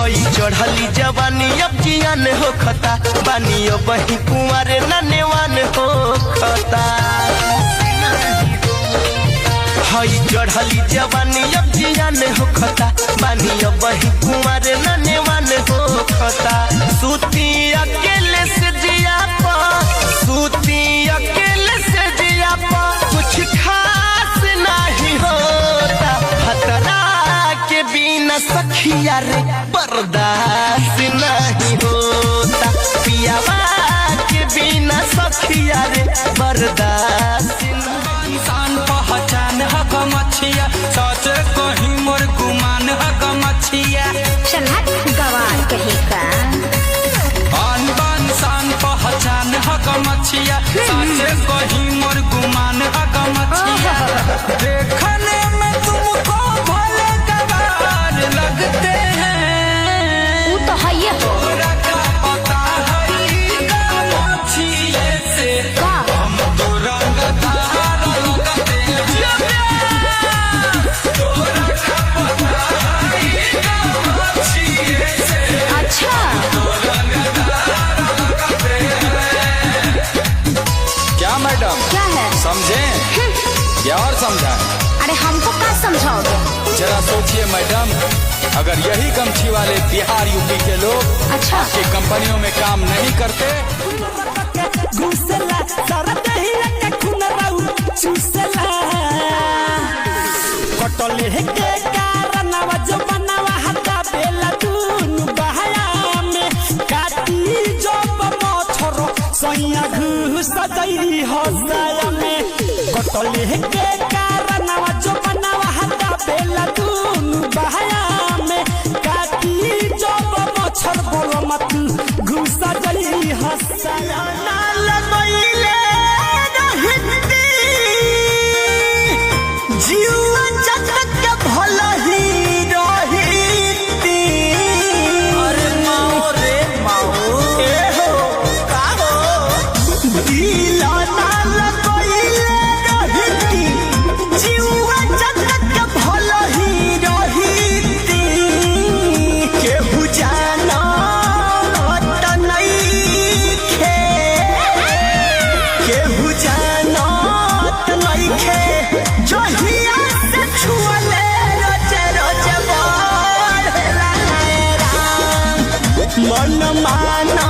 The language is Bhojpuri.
हई चढ़ली जवानी अब जियान हो खता बानी बही कुंवर ननेवान हो खता हई चढ़ली जवानी अब जियान हो खता बानी बही कुंवर ननेवान हो खता सूती अकेले से जिया पा सूती अकेले से जिया पा कुछ खास नहीं होता खतरा के बिना सखिया रे बर्दाश्त नहीं होता पियावा के बिना सखिया रे बर्दाश्त इंसान पहचान हक मछिया सच कहीं मोर गुमान हक मछिया चलहट गवार कहेगा इंसान पहचान हक मछिया सच कहीं मोर गुमान हक मछिया देखने में तुमको भले गवार लगते हैं वो तो है ये हो पता है मछिए से का हम तो रंगदार लगते हैं अच्छा क्या मैडम क्या है समझे क्या और समझा अरे हमको क्या समझाओगे जरा सोचिए मैडम अगर यही गमछी वाले बिहार यूपी के लोग अच्छा आपकी कंपनियों में काम नहीं करते घुसला सारा दहिया के खून राउ चूसला कटले के कारण आवाज बनावा हटा बेला दुनु बहाया में काटी जब मछर सैया घुस गई हसाया में कटले के कारण आवाज बनावा हटा बेला दुनु बहाया में काटी जब मछर बोलो मत घुस गई हसाया ना लगइले रहती जीवा जगत के भला ही रहती अरे माओ रे माओ ए हो का हो दिल ना लगइले रहती जीवा जगत के भला ही रहती केहू जाना त नइखे केहू जाना त नइखे जहिया से छुअले रोजे रोजे बढ़ला राम मन माना